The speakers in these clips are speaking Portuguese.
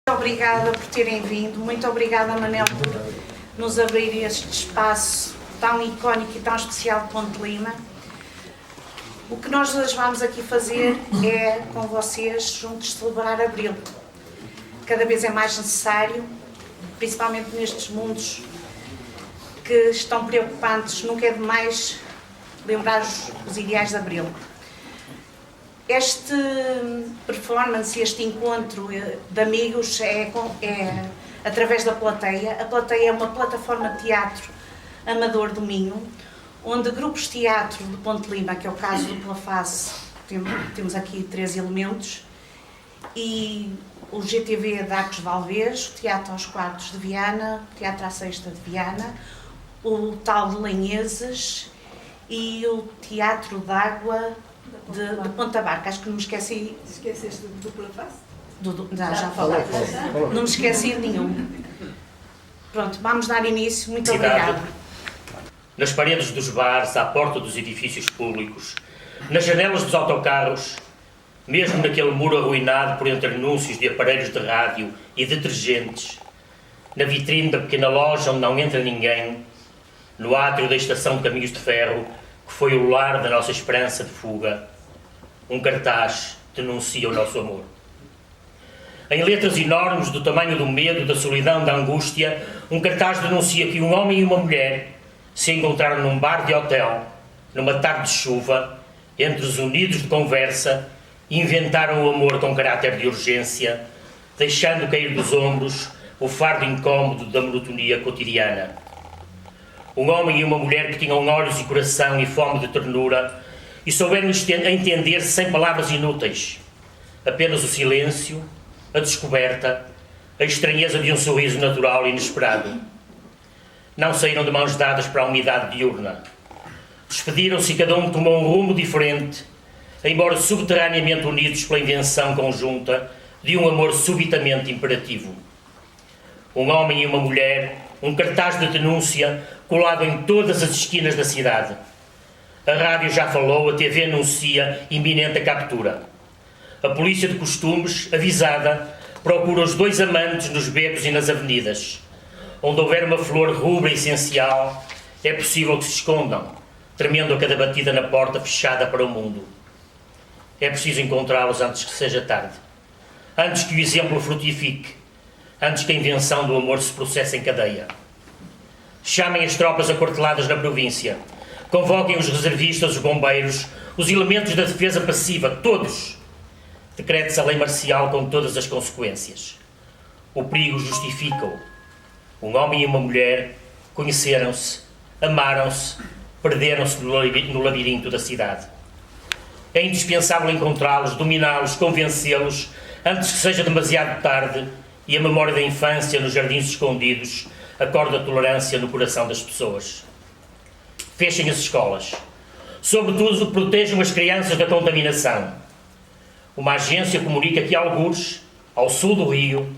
Muito obrigada por terem vindo, muito obrigada, Manel, por nos abrir este espaço tão icónico e tão especial de Ponte Lima. O que nós hoje vamos aqui fazer é, com vocês, juntos celebrar Abril. Cada vez é mais necessário, principalmente nestes mundos que estão preocupantes, nunca é demais lembrar os ideais de Abril. Este performance, este encontro de amigos é através da plateia. A plateia é uma plataforma de teatro amador do Minho, onde grupos de teatro de Ponte Lima, que é o caso do Pela Face, temos aqui 3 elementos, e o GTV de Arcos Valdez, o Teatro aos Quartos de Viana, o Teatro à Sexta de Viana, o Tal de Lanheses e o Teatro d'Água de Ponta Barca. Acho que não me esqueci. Esqueceste do Pela Face? Já falei. Não me esqueci de nenhum. Pronto, vamos dar início. Muito obrigada. Nas paredes dos bares, à porta dos edifícios públicos, nas janelas dos autocarros, mesmo naquele muro arruinado por entre anúncios de aparelhos de rádio e detergentes, na vitrine da pequena loja onde não entra ninguém, no átrio da estação de caminhos de ferro, que foi o lar da nossa esperança de fuga, um cartaz denuncia o nosso amor. Em letras enormes do tamanho do medo, da solidão, da angústia, um cartaz denuncia que um homem e uma mulher se encontraram num bar de hotel, numa tarde de chuva, entre os unidos de conversa, inventaram o amor com caráter de urgência, deixando cair dos ombros o fardo incómodo da monotonia cotidiana. Um homem e uma mulher que tinham olhos e coração e fome de ternura e souberam entender-se sem palavras inúteis. Apenas o silêncio, a descoberta, a estranheza de um sorriso natural e inesperado. Não saíram de mãos dadas para a umidade diurna. Despediram-se e cada um tomou um rumo diferente, embora subterraneamente unidos pela invenção conjunta de um amor subitamente imperativo. Um homem e uma mulher, um cartaz de denúncia colado em todas as esquinas da cidade. A rádio já falou, a TV anuncia iminente a captura. A polícia de costumes, avisada, procura os 2 amantes nos becos e nas avenidas. Onde houver uma flor rubra essencial, é possível que se escondam, tremendo a cada batida na porta fechada para o mundo. É preciso encontrá-los antes que seja tarde. Antes que o exemplo frutifique. Antes que a invenção do amor se processe em cadeia. Chamem as tropas aquarteladas na província. Convoquem os reservistas, os bombeiros, os elementos da defesa passiva, todos. Decrete-se a lei marcial com todas as consequências. O perigo justifica-o. Um homem e uma mulher conheceram-se, amaram-se, perderam-se no labirinto da cidade. É indispensável encontrá-los, dominá-los, convencê-los, antes que seja demasiado tarde e a memória da infância nos jardins escondidos acorde a tolerância no coração das pessoas. Fechem as escolas. Sobretudo, protejam as crianças da contaminação. Uma agência comunica que, algures, ao sul do Rio,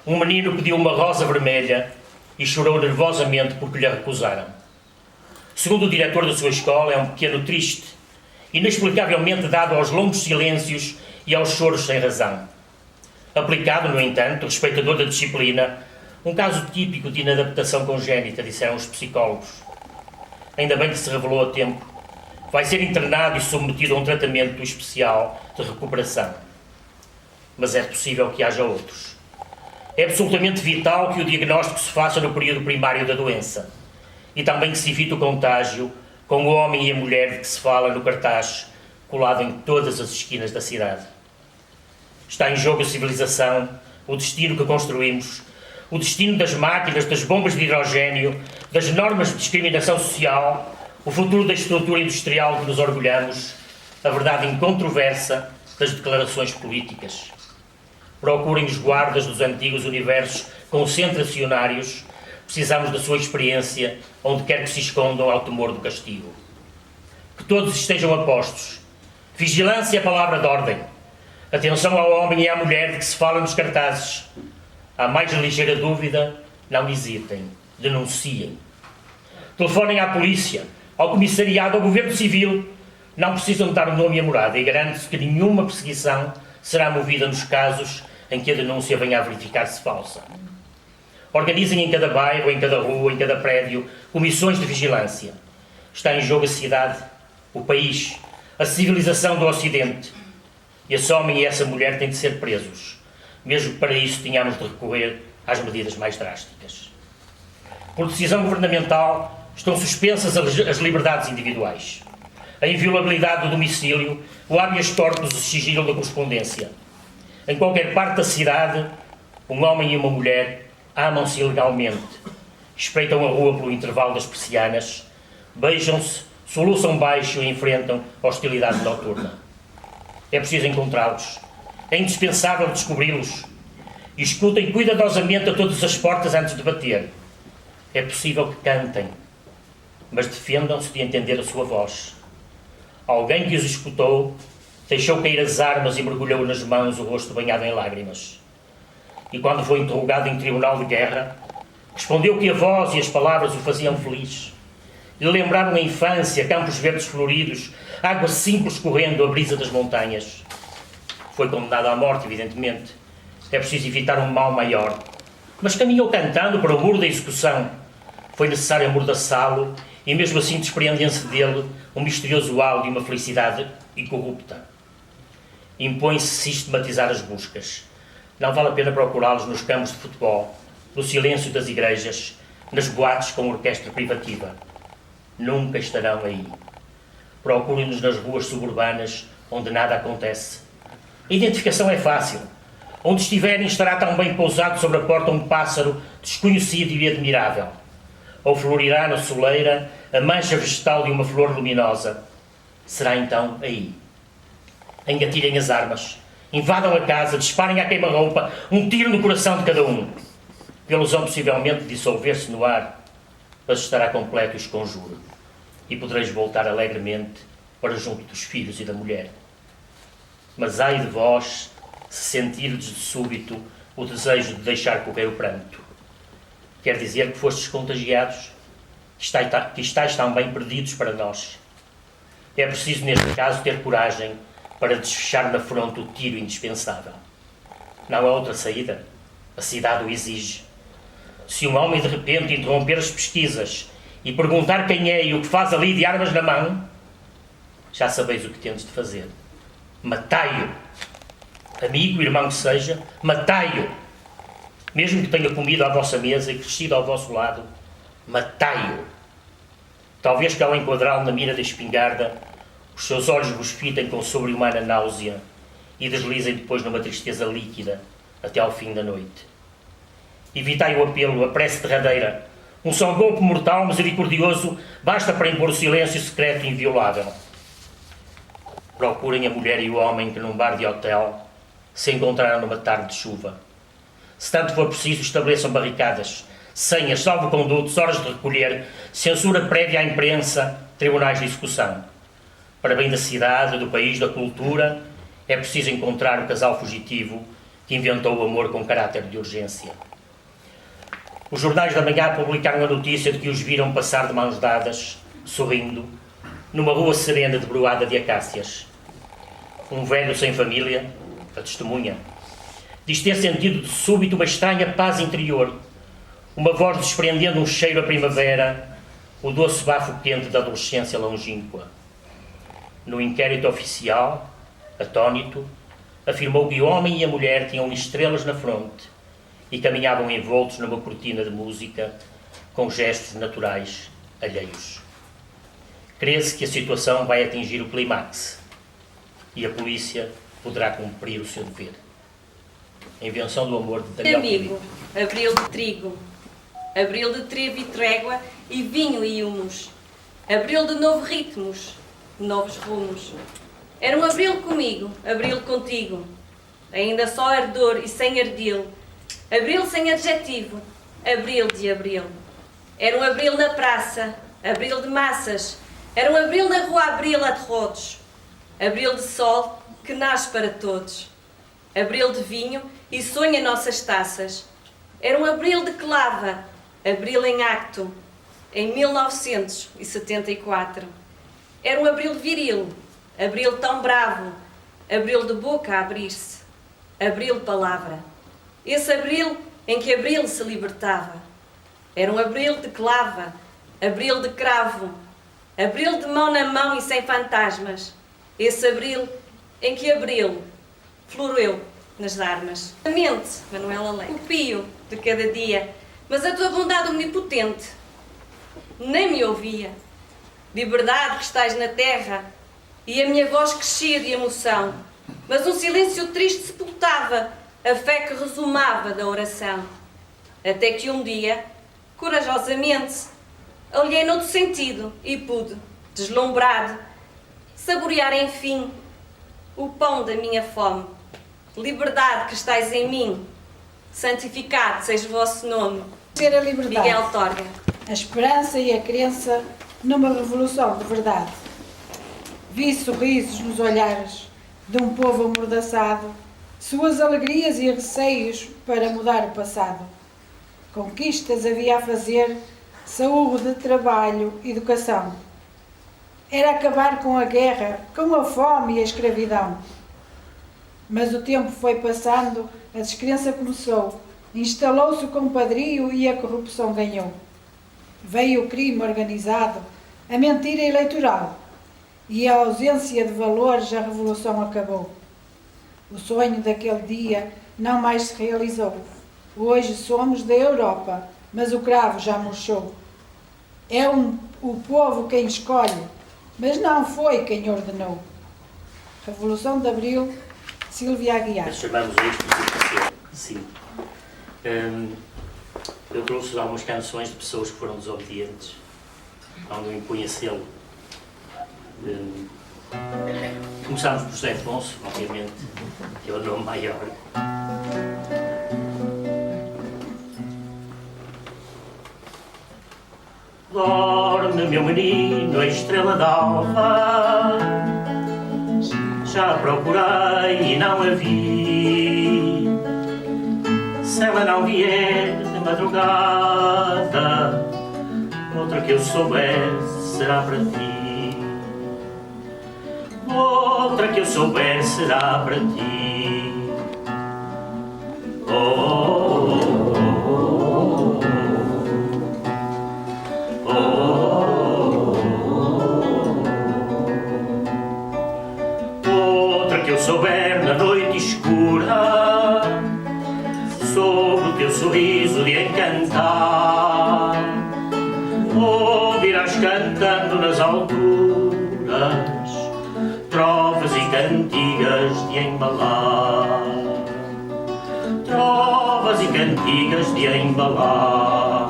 um menino pediu uma rosa vermelha e chorou nervosamente porque lhe recusaram. Segundo o diretor da sua escola, é um pequeno triste, inexplicavelmente dado aos longos silêncios e aos choros sem razão. Aplicado, no entanto, respeitador da disciplina, um caso típico de inadaptação congénita, disseram os psicólogos. Ainda bem que se revelou a tempo. Vai ser internado e submetido a um tratamento especial de recuperação. Mas é possível que haja outros. É absolutamente vital que o diagnóstico se faça no período primário da doença e também que se evite o contágio com o homem e a mulher de que se fala no cartaz colado em todas as esquinas da cidade. Está em jogo a civilização, o destino que construímos, o destino das máquinas, das bombas de hidrogênio, das normas de discriminação social, o futuro da estrutura industrial que nos orgulhamos, a verdade incontroversa das declarações políticas. Procurem os guardas dos antigos universos concentracionários, precisamos da sua experiência, onde quer que se escondam ao temor do castigo. Que todos estejam a postos. Vigilância é a palavra de ordem. Atenção ao homem e à mulher de que se fala nos cartazes. Há mais ligeira dúvida, não hesitem, denunciem. Telefonem à polícia, ao comissariado, ao governo civil. Não precisam dar o nome e a morada e garante-se que nenhuma perseguição será movida nos casos em que a denúncia venha a verificar-se falsa. Organizem em cada bairro, em cada rua, em cada prédio, comissões de vigilância. Está em jogo a cidade, o país, a civilização do Ocidente. E esse homem e essa mulher têm de ser presos, mesmo que para isso tenhamos de recorrer às medidas mais drásticas. Por decisão governamental, estão suspensas as liberdades individuais, a inviolabilidade do domicílio, o habeas corpus, o sigilo da correspondência. Em qualquer parte da cidade, um homem e uma mulher amam-se ilegalmente, espreitam a rua pelo intervalo das persianas, beijam-se, soluçam baixo e enfrentam a hostilidade noturna. É preciso encontrá-los. É indispensável descobri-los. E escutem cuidadosamente a todas as portas antes de bater. É possível que cantem, mas defendam-se de entender a sua voz. Alguém que os escutou deixou cair as armas e mergulhou nas mãos o rosto banhado em lágrimas. E quando foi interrogado em tribunal de guerra, respondeu que a voz e as palavras o faziam feliz. Lhe lembraram a infância, campos verdes floridos, água simples correndo, a brisa das montanhas. Foi condenado à morte, evidentemente. É preciso evitar um mal maior. Mas caminhou cantando para o muro da execução. Foi necessário amordaçá-lo e mesmo assim desprendem-se dele um misterioso halo e uma felicidade incorrupta. Impõe-se sistematizar as buscas. Não vale a pena procurá-los nos campos de futebol, no silêncio das igrejas, nas boates com orquestra privativa. Nunca estarão aí. Procurem-nos nas ruas suburbanas, onde nada acontece. A identificação é fácil. Onde estiverem estará tão bem pousado sobre a porta um pássaro desconhecido e admirável. Ou florirá na soleira a mancha vegetal de uma flor luminosa. Será então aí. Engatilhem as armas. Invadam a casa, disparem à queima-roupa, um tiro no coração de cada um. Vê-los vão possivelmente dissolver-se no ar, mas estará completo o esconjuro. E podereis voltar alegremente para junto dos filhos e da mulher. Mas ai de vós, se sentirdes de súbito o desejo de deixar correr o pranto. Quer dizer que fostes contagiados, que estáis também perdidos para nós. É preciso, neste caso, ter coragem para desfechar na fronte o tiro indispensável. Não há outra saída. A cidade o exige. Se um homem de repente interromper as pesquisas e perguntar quem é e o que faz ali de armas na mão, já sabeis o que tendes de fazer. Matai-o. Amigo, irmão que seja, matai-o. Mesmo que tenha comido à vossa mesa e crescido ao vosso lado, matai-o. Talvez que ao enquadrá-lo na mira da espingarda, os seus olhos vos fitem com sobre-humana náusea e deslizem depois numa tristeza líquida até ao fim da noite. Evitai o apelo, a prece derradeira. Um só golpe mortal, misericordioso, basta para impor o silêncio secreto e inviolável. Procurem a mulher e o homem que num bar de hotel se encontraram numa tarde de chuva. Se tanto for preciso, estabeleçam barricadas, senhas, salvo-condutos, horas de recolher, censura prévia à imprensa, tribunais de execução. Para bem da cidade, do país, da cultura, é preciso encontrar o casal fugitivo que inventou o amor com caráter de urgência. Os jornais da manhã publicaram a notícia de que os viram passar de mãos dadas, sorrindo, numa rua serena debruada de acácias. Um velho sem família, a testemunha, diz ter sentido de súbito uma estranha paz interior, uma voz desprendendo um cheiro a primavera, o doce bafo quente da adolescência longínqua. No inquérito oficial, atônito, afirmou que o homem e a mulher tinham estrelas na fronte e caminhavam envoltos numa cortina de música com gestos naturais alheios. Crê-se que a situação vai atingir o clímax e a polícia poderá cumprir o seu dever. A invenção do amor de Daniel Amigo, abril de trigo, abril de trevo e trégua e vinho e humus, abril de novos ritmos, novos rumos. Era um abril comigo, abril contigo, ainda só ardor e sem ardil, abril sem adjetivo, abril de abril. Era um abril na praça, abril de massas, era um abril na rua Abril a de rodos, abril de sol que nasce para todos, abril de vinho e sonha nossas taças. Era um abril de clava, abril em acto, em 1974. Era um abril viril, abril tão bravo, abril de boca a abrir-se. Abril palavra. Esse abril em que abril se libertava. Era um abril de clava, abril de cravo, abril de mão na mão e sem fantasmas. Esse abril em que abril floreou nas armas. A mente, Manuela Leite, o pio de cada dia, mas a tua bondade omnipotente nem me ouvia. Liberdade que estás na terra, e a minha voz crescia de emoção, mas um silêncio triste sepultava a fé que resumava da oração. Até que um dia, corajosamente, olhei noutro sentido e pude, deslumbrado, saborear enfim o pão da minha fome. Liberdade que estais em mim, santificado seja o vosso nome. Ter a liberdade, Miguel Torga. a esperança e a crença numa revolução de verdade. Vi sorrisos nos olhares de um povo amordaçado, suas alegrias e receios para mudar o passado. Conquistas havia a fazer, saúde, trabalho, educação. Era acabar com a guerra, com a fome e a escravidão. Mas o tempo foi passando, a descrença começou, instalou-se o compadrio e a corrupção ganhou. Veio o crime organizado, a mentira eleitoral, e a ausência de valores, a revolução acabou. O sonho daquele dia não mais se realizou. Hoje somos da Europa, mas o cravo já murchou. É o povo quem escolhe, mas não foi quem ordenou. Revolução de Abril, Sílvia Aguiar. Nós chamamos isto de sim. Eu trouxe algumas canções de pessoas que foram desobedientes, onde eu impunha selo. Começámos por José Afonso, obviamente, que é o nome maior. Dorme, meu menino, a estrela d'alva, já a procurei e não a vi. Se ela não vier de madrugada, outra que eu soubesse será para ti. Outra que eu souber será para ti. Outra que eu souber na noite escura, sobre o teu sorriso de encantar, ouvirás cantando nas alturas trovas e cantigas de embalar, trovas e cantigas de embalar.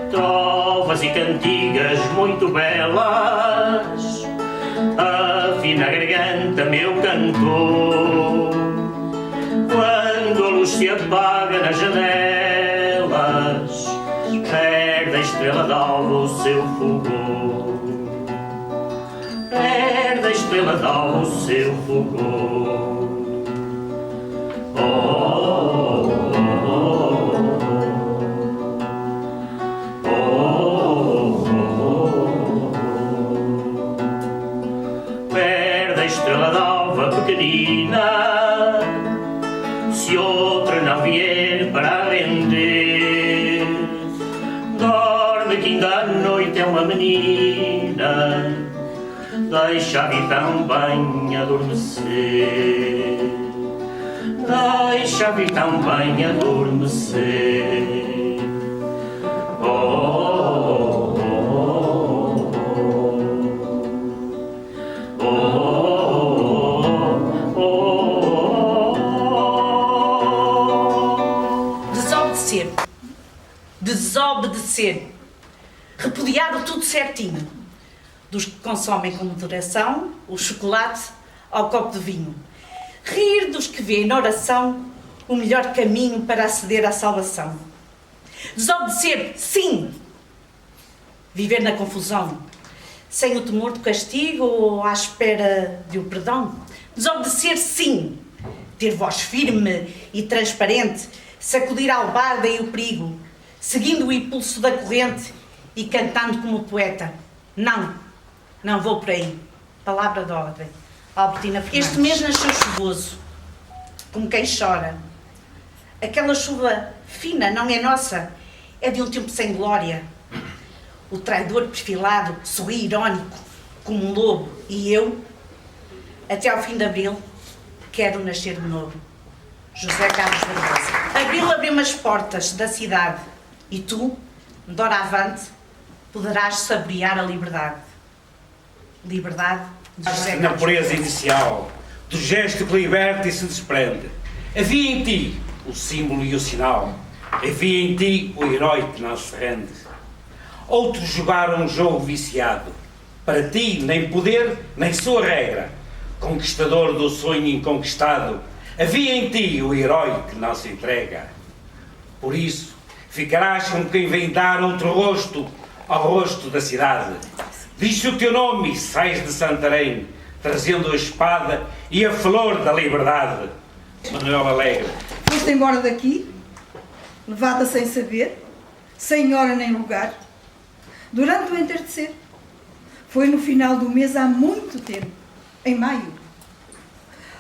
Trovas e cantigas muito belas, afina a garganta, meu cantor. Quando a luz se apaga nas janelas, perde a estrela d'alva o seu fulgor. Perde a estrela d'alva o seu fulgor. Perde a estrela d'alva pequenina, se outra não vier para render. Dorme que ainda à noite é uma menina, deixa vir também adormecer. Deixa vir também adormecer. Desobedecer, repudiar tudo certinho, dos que consomem com moderação o chocolate ao copo de vinho, rir dos que veem na oração o melhor caminho para aceder à salvação. Desobedecer, sim, viver na confusão, sem o temor do castigo ou à espera de um perdão. Desobedecer, sim, ter voz firme e transparente, sacudir a albarda e o perigo, seguindo o impulso da corrente e cantando como poeta. Não vou por aí. Palavra de ordem. Albertina Fernandes. Este mês nasceu chuvoso, como quem chora. Aquela chuva fina não é nossa, é de um tempo sem glória. O traidor perfilado sorri irónico, como um lobo, e eu, até ao fim de abril, quero nascer de novo. José Carlos Barbosa. Abril abriu as portas da cidade e tu, doravante, poderás saborear a liberdade. Liberdade de José Carlos. Na pureza inicial, do gesto que liberta e se desprende, havia em ti o símbolo e o sinal, havia em ti o herói que não se rende. Outros jogaram um jogo viciado, para ti nem poder nem sua regra, conquistador do sonho inconquistado, havia em ti o herói que não se entrega. Por isso, ficarás como quem vem dar outro rosto ao rosto da cidade. Diz o teu nome e sais de Santarém, trazendo a espada e a flor da liberdade. Manuel Alegre. Foste embora daqui, levada sem saber, sem hora nem lugar, durante o entardecer. Foi no final do mês há muito tempo, em maio.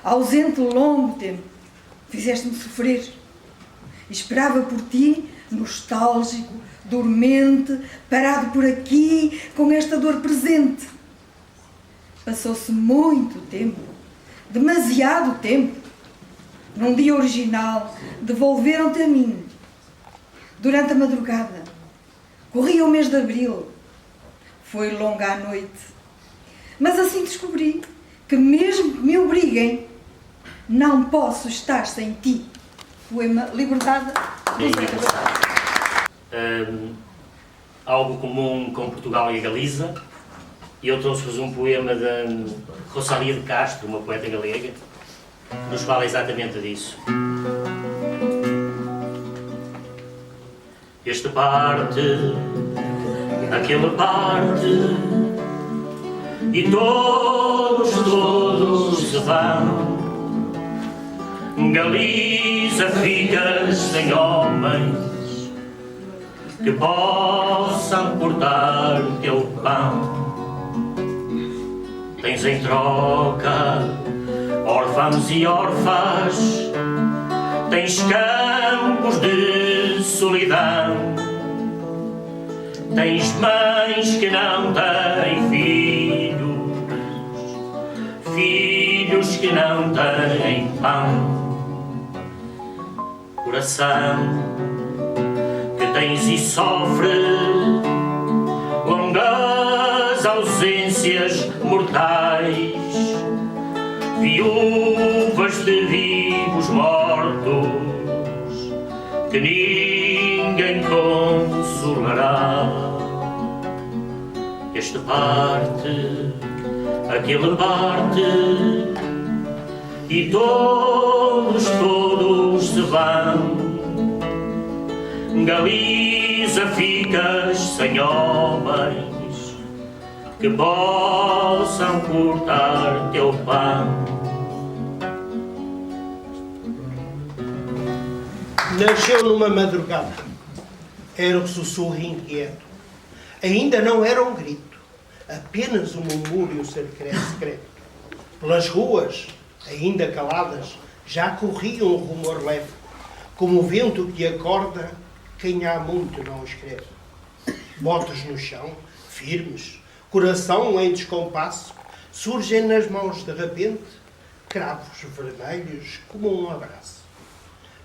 Ausente longo tempo, fizeste-me sofrer. Esperava por ti, nostálgico, dormente, parado por aqui, com esta dor presente. Passou-se muito tempo, demasiado tempo. Num dia original, devolveram-te a mim. Durante a madrugada, corria o mês de abril. Foi longa a noite. Mas assim descobri que mesmo que me obriguem, não posso estar sem ti. Poema Liberdade. Algo comum com Portugal e a Galiza. E eu trouxe-vos um poema de Rosalia de Castro, uma poeta galega, que nos fala exatamente disso. Este parte, aquele parte, e todos se vão. Galiza fica sem homens que possam cortar teu pão. Tens em troca órfãos e órfãs, tens campos de solidão, tens mães que não têm filhos que não têm pão. Coração que tens e sofre longas ausências mortais, viúvas de vivos mortos que ninguém consolará. Este parte, aquele parte, e todos se vão. Galiza ficas sem homens que possam cortar teu pão. Nasceu numa madrugada, era um sussurro inquieto, ainda não era um grito, apenas um murmúrio secreto. Pelas ruas, ainda caladas, já corria um rumor leve, como o vento que acorda quem há muito não escreve. Botas no chão, firmes, coração em descompasso, surgem nas mãos de repente cravos vermelhos como um abraço.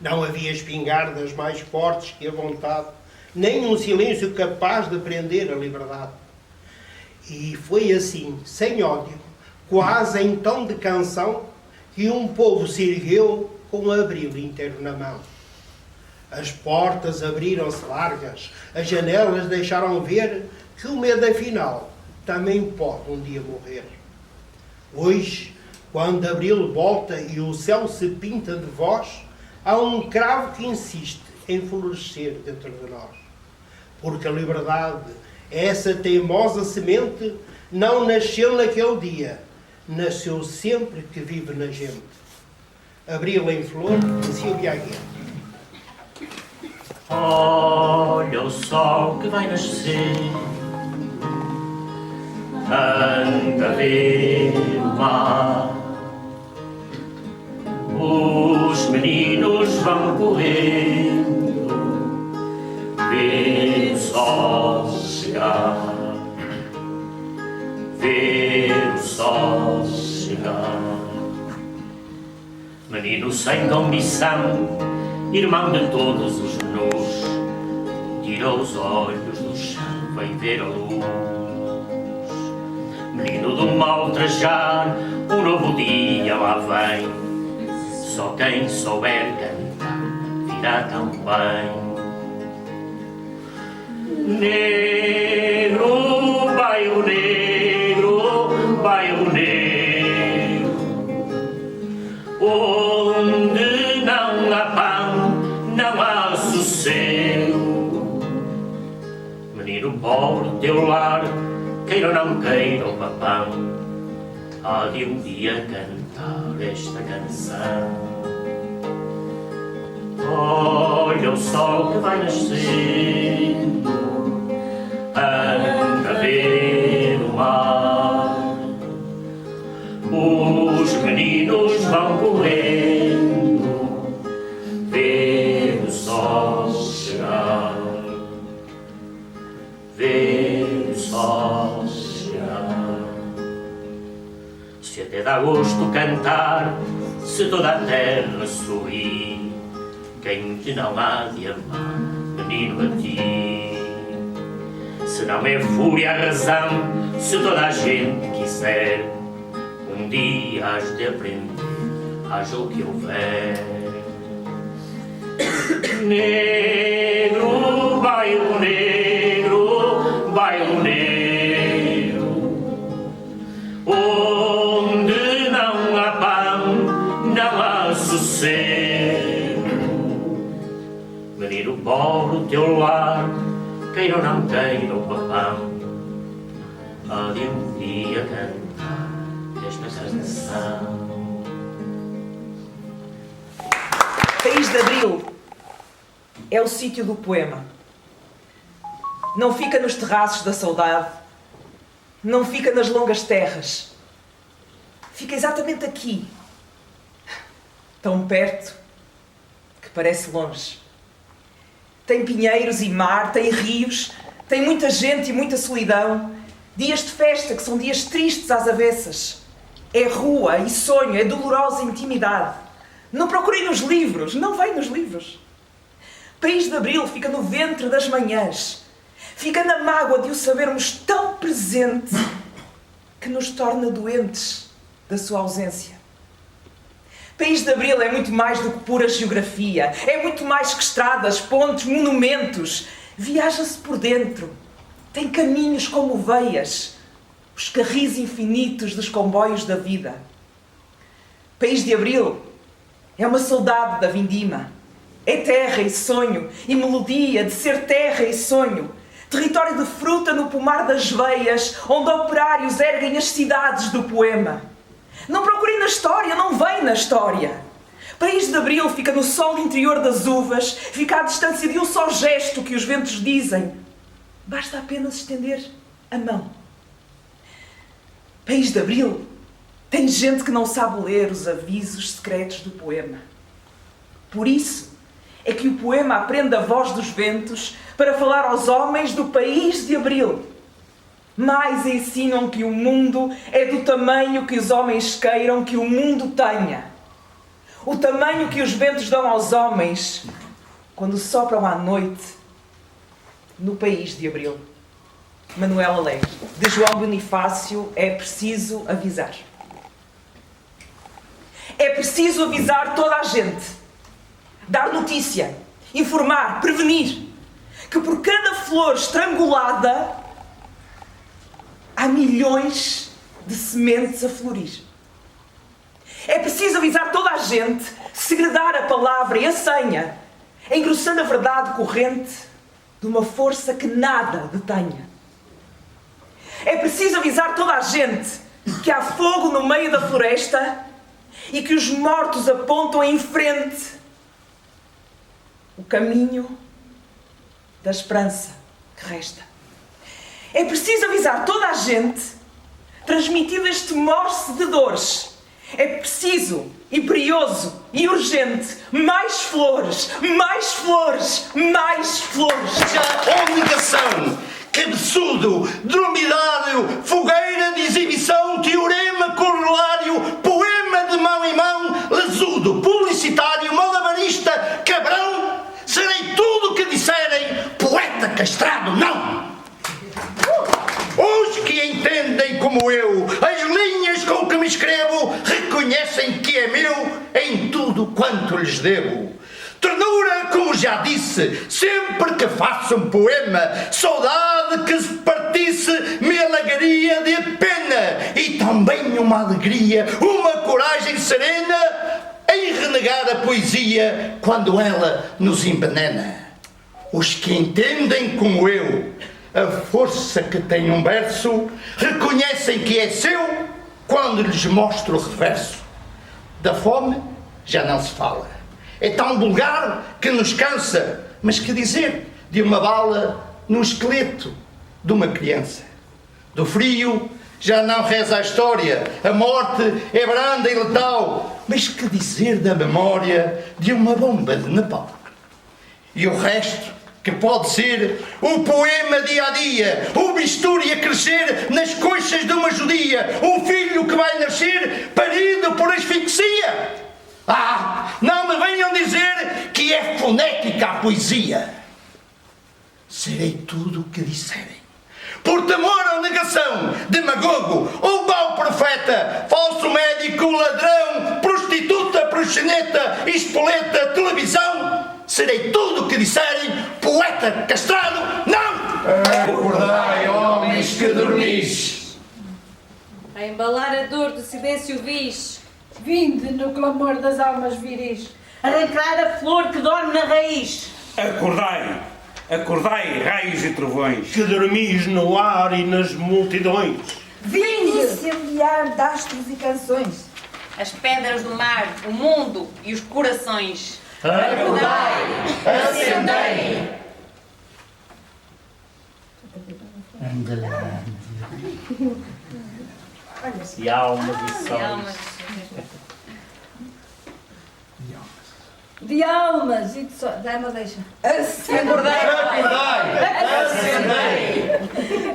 Não havia espingardas mais fortes que a vontade, nem um silêncio capaz de prender a liberdade. E foi assim, sem ódio, quase em tom de canção, que um povo se ergueu com o abril inteiro na mão. As portas abriram-se largas, as janelas deixaram ver que o medo afinal também pode um dia morrer. Hoje, quando abril volta e o céu se pinta de voz, há um cravo que insiste em florescer dentro de nós. Porque a liberdade, essa teimosa semente, não nasceu naquele dia, nasceu sempre que vive na gente. Abril em flor, de Silvia Aguiar. Olha o sol que vai nascer, anda a ver o mar. Os meninos vão correndo, ver o sol chegar, ver o sol chegar. Menino sem condição, irmão de todos os menus, tira os olhos do chão, vem ver a luz. Menino do mal trajar, um novo dia lá vem, só quem souber cantar virá tão bem. Negro, bairro negro, bairro negro, onde não há pão, não há sossego. Menino pobre, teu lar, queira ou não queira o papão, há de um dia cantar esta canção. Olha o sol que vai nascendo, anda a ver o mar. Os meninos vão correndo, ver o sol chegar, ver o sol chegar. Se até dá gosto cantar, se toda a terra sorrir, quem te não há de amar, menino, a ti? Se não é fúria a razão, se toda a gente quiser, um dia has de aprender, haja o que houver. Negro, bairro negro, bairro negro, onde não há pão, não há sossego. Menino pobre, o teu lar, queira ou não queira o papão, há de um dia cantar esta canção. País de Abril é o sítio do poema. Não fica nos terraços da saudade, não fica nas longas terras. Fica exatamente aqui, tão perto que parece longe. Tem pinheiros e mar, tem rios, tem muita gente e muita solidão. Dias de festa que são dias tristes às avessas. É rua e sonho, é dolorosa intimidade. Não procurem nos livros, não vem nos livros. País de Abril fica no ventre das manhãs. Fica na mágoa de o sabermos tão presente que nos torna doentes da sua ausência. País de Abril é muito mais do que pura geografia. É muito mais que estradas, pontes, monumentos. Viaja-se por dentro. Tem caminhos como veias. Os carris infinitos dos comboios da vida. País de Abril é uma saudade da vindima. É terra e sonho, e melodia de ser terra e sonho. Território de fruta no pomar das veias, onde operários erguem as cidades do poema. Não procurem na história, não vem na história. País de Abril fica no sol interior das uvas, fica à distância de um só gesto que os ventos dizem. Basta apenas estender a mão. País de Abril tem gente que não sabe ler os avisos secretos do poema. Por isso é que o poema aprende a voz dos ventos para falar aos homens do País de Abril. Mais ensinam que o mundo é do tamanho que os homens queiram que o mundo tenha. O tamanho que os ventos dão aos homens quando sopram à noite no País de Abril. Manuel Alegre, de João Bonifácio, é preciso avisar. É preciso avisar toda a gente. Dar notícia, informar, prevenir. Que por cada flor estrangulada há milhões de sementes a florir. É preciso avisar toda a gente, segredar a palavra e a senha, engrossando a verdade corrente de uma força que nada detenha. É preciso avisar toda a gente que há fogo no meio da floresta e que os mortos apontam em frente o caminho da esperança que resta. É preciso avisar toda a gente, transmitindo este morse de dores. É preciso, imperioso e urgente, mais flores, mais flores, mais flores. Ou negação, cabeçudo, dromedário, fogueira de exibição, teorema corolário, poema de mão em mão, lesudo, publicitário, malabarista, cabrão, serei tudo o que disserem, poeta castrado, não! Os que entendem como eu as linhas com que me escrevo reconhecem que é meu em tudo quanto lhes devo. Ternura, como já disse, sempre que faço um poema, saudade que se partisse me alagaria de pena e também uma alegria, uma coragem serena em renegar a poesia quando ela nos envenena. Os que entendem como eu a força que tem um verso reconhecem que é seu quando lhes mostro o reverso. Da fome já não se fala. É tão vulgar que nos cansa. Mas que dizer de uma bala no esqueleto de uma criança? Do frio já não reza a história. A morte é branda e letal. Mas que dizer da memória de uma bomba de Nepal? E o resto, que pode ser o poema dia a dia, o bisturi a crescer nas coxas de uma judia, um filho que vai nascer parido por asfixia. Ah, não me venham dizer que é fonética a poesia. Serei tudo o que disserem. Por temor ou negação, demagogo, ou mau profeta, falso médico, ladrão, prostituta, proxeneta, espoleta, televisão, serei tudo o que disserem, poeta castrado, não! Acordai, homens que dormis. A embalar a dor do silêncio vis. Vinde no clamor das almas viris. Arrancar a flor que dorme na raiz. Acordai, acordai, raios e trovões. Que dormis no ar e nas multidões. Vinde incendiar de astros e canções. As pedras do mar, o mundo e os corações. Acordai, acendei. E almas e sons. De almas e de sóis. Dá-me deixa. Acendei.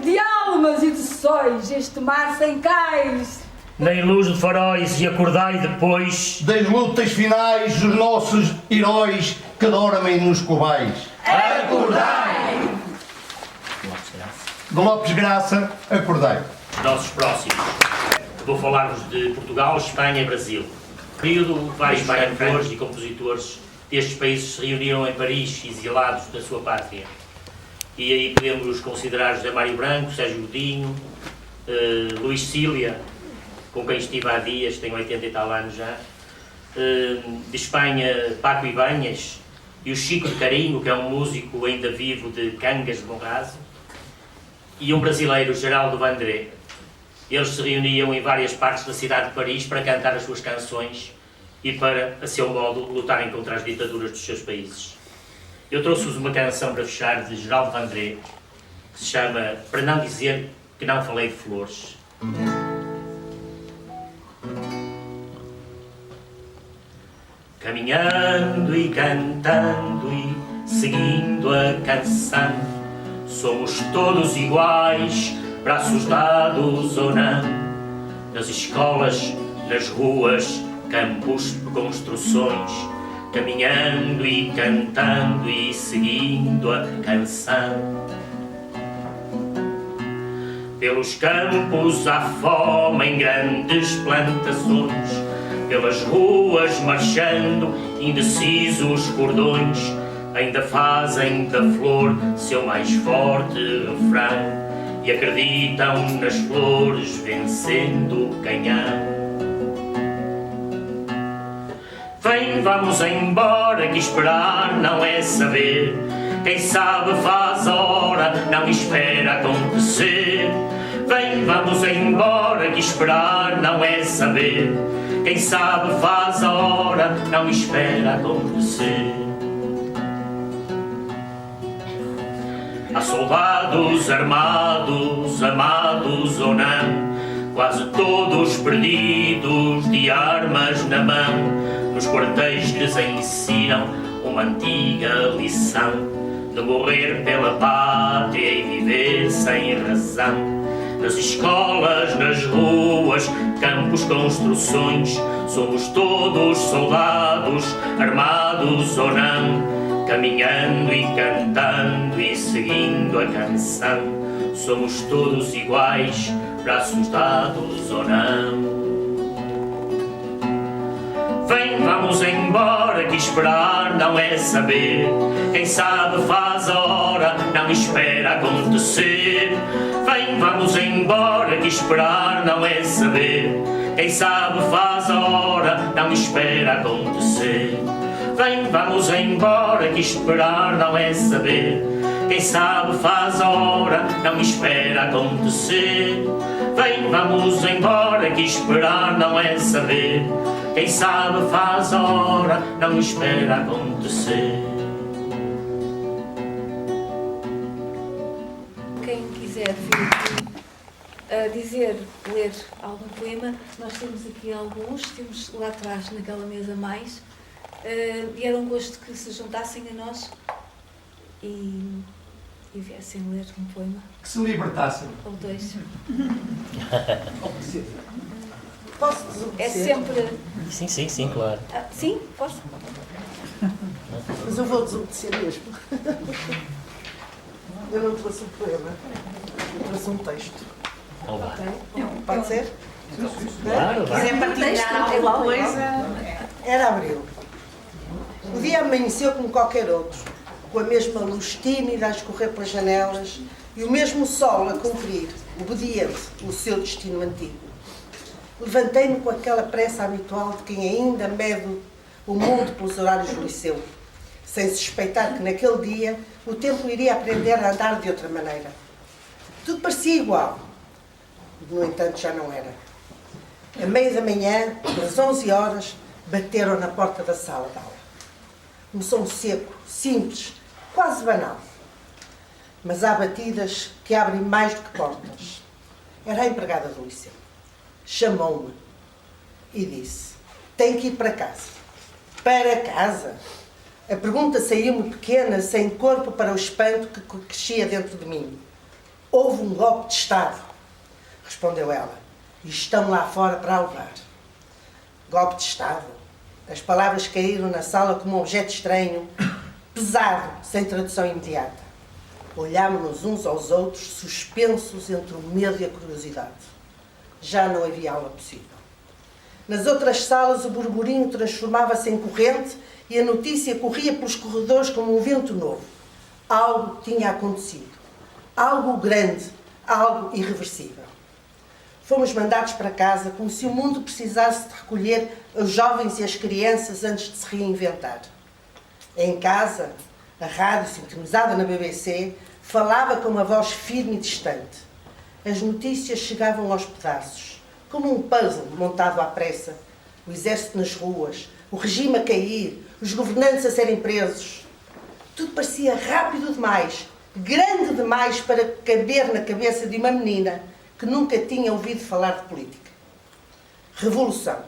De almas e de sóis, este mar sem cais. Nem luz de faróis e acordai depois Das lutas finais dos nossos heróis que dormem nos covais. Acordai. De Lopes Graça, acordai. nossos próximos. Vou falar-vos de Portugal, Espanha e Brasil. Período, vários cantores e compositores destes países se reuniram em Paris, exilados da sua pátria. E aí podemos considerar José Mário Branco, Sérgio Godinho, Luís Cília, com quem estive há dias, tem 80 e tal anos já. De Espanha, Paco Ibáñez e o Chico de Carinho, que é um músico ainda vivo de Cangas de Monrazo. E um brasileiro, Geraldo Vandré. Eles se reuniam em várias partes da cidade de Paris para cantar as suas canções e para, a seu modo, lutarem contra as ditaduras dos seus países. Eu trouxe-vos uma canção para fechar de Geraldo Vandré, que se chama Para Não Dizer Que Não Falei de Flores. Caminhando e cantando e seguindo a canção, somos todos iguais, braços dados ou não, nas escolas, nas ruas, campos, construções, caminhando e cantando e seguindo a canção. Pelos campos há fome em grandes plantações, pelas ruas marchando, indecisos cordões, ainda fazem da flor seu mais forte refrão e acreditam nas flores vencendo o canhão. Vem, vamos embora, que esperar não é saber. Quem sabe faz a hora, não espera acontecer. Vem, vamos embora, que esperar não é saber. Quem sabe faz a hora, não espera acontecer. soldados armados, amados ou não, quase todos perdidos de armas na mão, nos quartéis que lhes ensinam uma antiga lição de morrer pela pátria e viver sem razão. Nas escolas, nas ruas, campos, construções, somos todos soldados, armados ou não, caminhando e cantando e seguindo a canção. Somos todos iguais, braços dados ou não. Vem, vamos embora, que esperar não é saber. Quem sabe faz a hora, não espera acontecer. Vem, vamos embora, que esperar não é saber. Quem sabe faz a hora, não espera acontecer. Vem, vamos embora, que esperar não é saber. Quem sabe faz a hora, não espera acontecer. Vem, vamos embora, que esperar não é saber. Quem sabe faz a hora, não espera acontecer. Quem quiser vir aqui a dizer, ler algum poema, nós temos aqui alguns, temos lá atrás naquela mesa mais, e era um gosto que se juntassem a nós e viessem ler um poema. Que se libertassem. Ou dois. Posso desobedecer? É sempre... Sim, claro. Sim, posso? Mas eu vou desobedecer mesmo. Eu não trouxe um poema, eu trouxe um texto. Olá. Pode ser? Claro, vai. Quiser partilhar alguma coisa? Era abril. O dia amanheceu como qualquer outro, com a mesma luz tímida a escorrer pelas janelas e o mesmo sol a cumprir, obediente, o seu destino antigo. Levantei-me com aquela pressa habitual de quem ainda mede o mundo pelos horários do liceu, sem suspeitar que naquele dia o tempo iria aprender a andar de outra maneira. Tudo parecia igual, no entanto já não era. À meia da manhã, às 11 horas, bateram na porta da sala de aula. Um som seco, simples, quase banal. Mas há batidas que abrem mais do que portas. Era a empregada do liceu. Chamou-me e disse: tenho que ir para casa. Para casa? A pergunta saiu-me pequena, sem corpo para o espanto que crescia dentro de mim. Houve um golpe de Estado, respondeu ela, e estão lá fora para a levar. Golpe de Estado? As palavras caíram na sala como um objeto estranho, pesado, sem tradução imediata. Olhámos-nos uns aos outros, suspensos entre o medo e a curiosidade. Já não havia aula possível. Nas outras salas, o burburinho transformava-se em corrente e a notícia corria pelos corredores como um vento novo. Algo tinha acontecido. Algo grande, algo irreversível. Fomos mandados para casa como se o mundo precisasse de recolher os jovens e as crianças antes de se reinventar. Em casa, a rádio, sintonizada na BBC, falava com uma voz firme e distante. As notícias chegavam aos pedaços, como um puzzle montado à pressa. O exército nas ruas, o regime a cair, os governantes a serem presos. Tudo parecia rápido demais, grande demais para caber na cabeça de uma menina que nunca tinha ouvido falar de política. Revolução.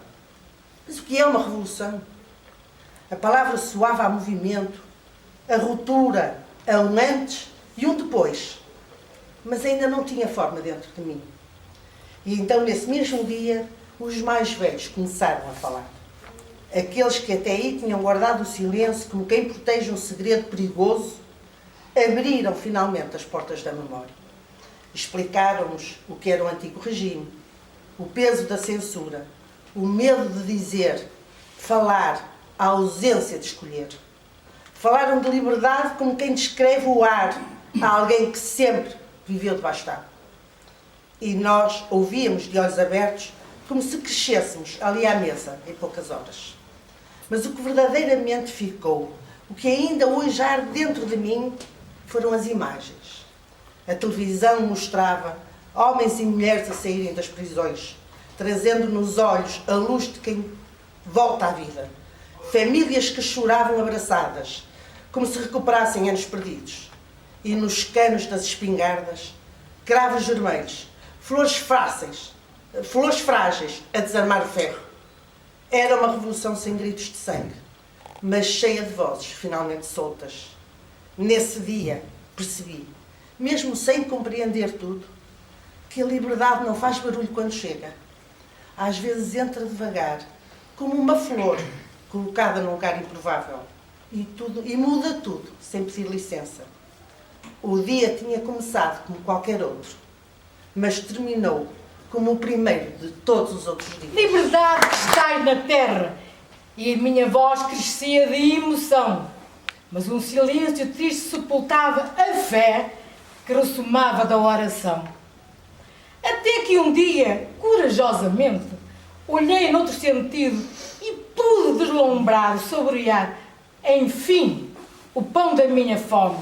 Mas o que é uma revolução? A palavra soava a movimento, a ruptura, a um antes e um depois. Mas ainda não tinha forma dentro de mim. E então, nesse mesmo dia, os mais velhos começaram a falar. Aqueles que até aí tinham guardado o silêncio como quem protege um segredo perigoso, abriram finalmente as portas da memória. Explicaram-nos o que era o antigo regime, o peso da censura, o medo de dizer, falar, a ausência de escolher. Falaram de liberdade como quem descreve o ar a alguém que sempre viveu debaixo d'água. E nós ouvíamos de olhos abertos como se crescêssemos ali à mesa em poucas horas. Mas o que verdadeiramente ficou, o que ainda hoje arde dentro de mim, foram as imagens. A televisão mostrava homens e mulheres a saírem das prisões, trazendo nos olhos a luz de quem volta à vida. Famílias que choravam abraçadas, como se recuperassem anos perdidos. e nos canos das espingardas, cravos vermelhos, flores frágeis a desarmar o ferro. Era uma revolução sem gritos de sangue, mas cheia de vozes finalmente soltas. Nesse dia percebi, mesmo sem compreender tudo, que a liberdade não faz barulho quando chega. Às vezes entra devagar, como uma flor colocada num lugar improvável, e muda tudo, sem pedir licença. O dia tinha começado como qualquer outro, mas terminou como o primeiro de todos os outros dias. Liberdade que estás na terra, e a minha voz crescia de emoção, mas um silêncio triste sepultava a fé que ressumava da oração. Até que um dia, corajosamente, olhei noutro sentido e pude deslumbrar, saborear, enfim, o pão da minha fome.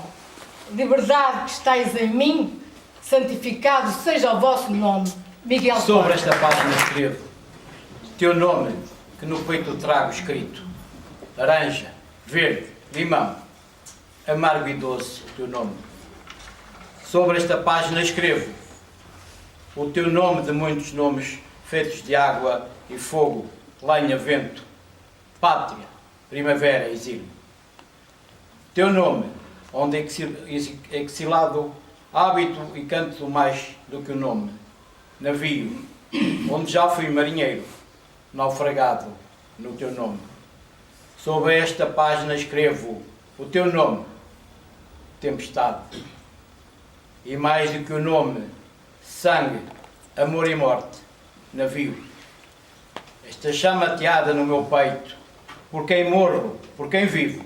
Liberdade que estáis em mim, santificado seja o vosso nome. Miguel Sobre Costa. esta página escrevo teu nome, que no peito trago escrito: laranja, verde, limão, amargo e doce, o teu nome. Sobre esta página escrevo o teu nome de muitos nomes, feitos de água e fogo, lenha, vento, pátria, primavera, exílio. Teu nome, onde exilado, hábito e canto mais do que o nome. Navio, onde já fui marinheiro, naufragado no teu nome. Sobre esta página escrevo o teu nome, tempestade. E mais do que o nome, sangue, amor e morte, navio. Esta chama ateada no meu peito, por quem morro, por quem vivo.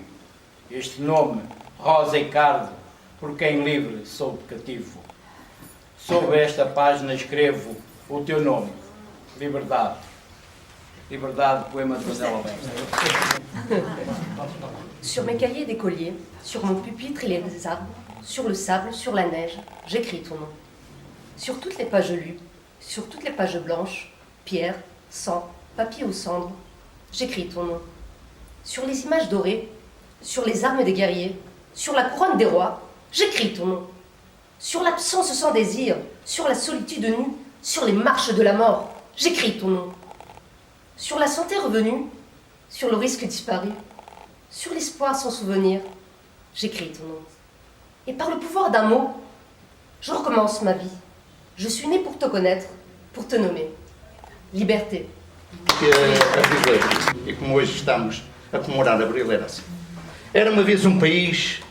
Este nome, rosa e cardo, por quem livre sou cativo. Sobre esta página escrevo o teu nome, liberdade. Liberdade, poema de Manuel Alberto. Sur mes cahiers d'écolier, sur mon pupitre et les arbres, sur le sable, sur la neige, j'écris ton nom. Sur toutes les pages lues, sur toutes les pages blanches, pierre, sang, papier aux cendres, j'écris ton nom. Sur les images dorées, sur les armes des guerriers, sur la couronne des rois, j'écris ton nom. Sur l'absence sans désir, sur la solitude nue, sur les marches de la mort, j'écris ton nom. Sur la santé revenue, sur le risque disparu, sur l'espoir sans souvenir, j'écris ton nom. Et par le pouvoir d'un mot, je recommence ma vie. Je suis né pour te connaître, pour te nommer. Liberté. A viver, e como hoje estamos a comemorar Abril, era assim. Era uma vez um país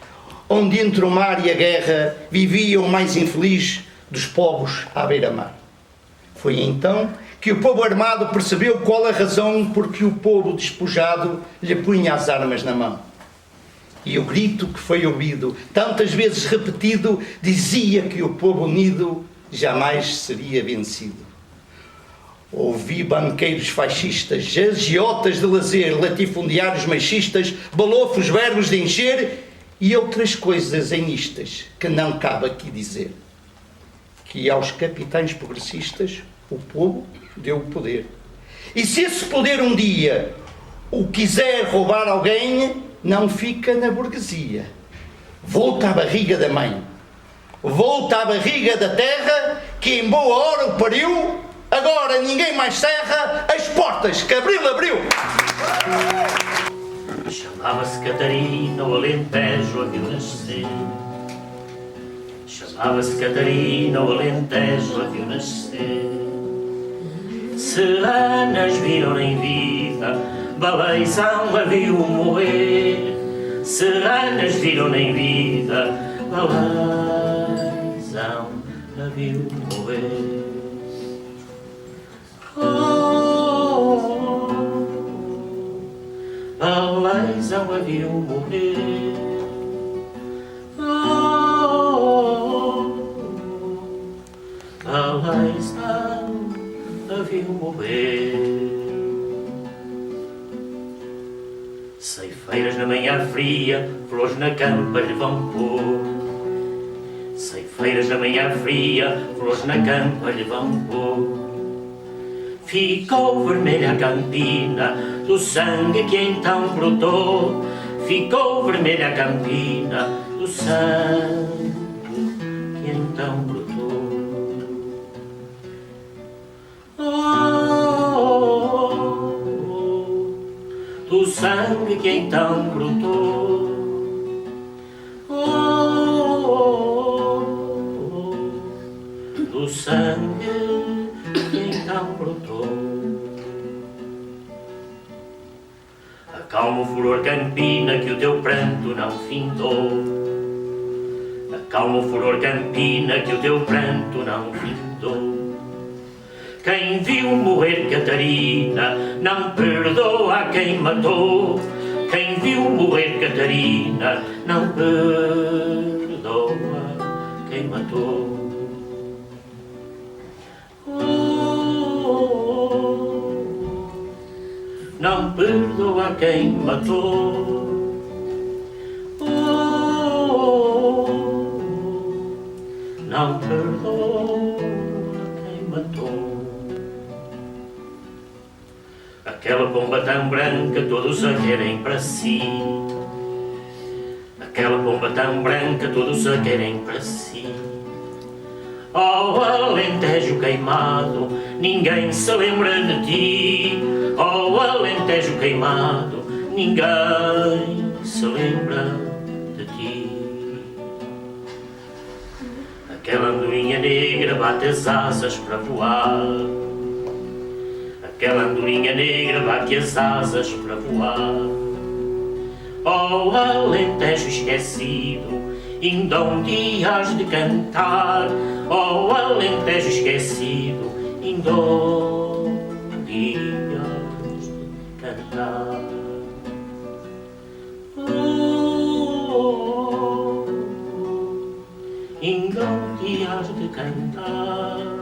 onde entre o mar e a guerra vivia o mais infeliz dos povos à beira-mar. Foi então que o povo armado percebeu qual a razão por que o povo despojado lhe punha as armas na mão. E o grito que foi ouvido, tantas vezes repetido, dizia que o povo unido jamais seria vencido. Ouvi banqueiros fascistas, agiotas de lazer, latifundiários machistas, balofos verbos de encher e outras coisas enistas que não cabe aqui dizer. Que aos capitães progressistas o povo deu o poder. E se esse poder um dia o quiser roubar alguém, não fica na burguesia. Volta à barriga da mãe. Volta à barriga da terra que em boa hora o pariu. Agora ninguém mais cerra as portas que Abril abriu. Chamava-se Catarina, o Alentejo a viu nascer. Chamava-se Catarina, o Alentejo a viu nascer. Serranas viram em vida, Baleizão a viu morrer. Serranas viram em vida, Baleizão a viu morrer. Baleizão a viu morrer. Baleizão a viu morrer. Ceifeiras na manhã fria, flores na campa lhe vão pôr. Ceifeiras na manhã fria, flores na campa lhe vão pôr. Ficou vermelha a campina do sangue que então brotou. Ficou vermelha a campina do sangue que então brotou. Do sangue que então brotou. Do sangue que então brotou. Acalma o furor campina que o teu pranto não findou. Acalma o furor campina que o teu pranto não findou. Quem viu morrer Catarina não perdoa quem matou. Quem viu morrer Catarina não perdoa quem matou. Não perdoa quem matou. Não perdoa quem matou. Aquela pomba tão branca todos a querem para si. Aquela pomba tão branca todos a querem para si. Oh, Alentejo queimado, ninguém se lembra de ti. Oh, Alentejo queimado, ninguém se lembra de ti. Aquela andorinha negra bate as asas para voar. Aquela andorinha negra bate as asas para voar. Oh, Alentejo esquecido, ainda um dia has de cantar. Oh, Alentejo esquecido, ainda um dia has de cantar. Ainda um dia has de cantar.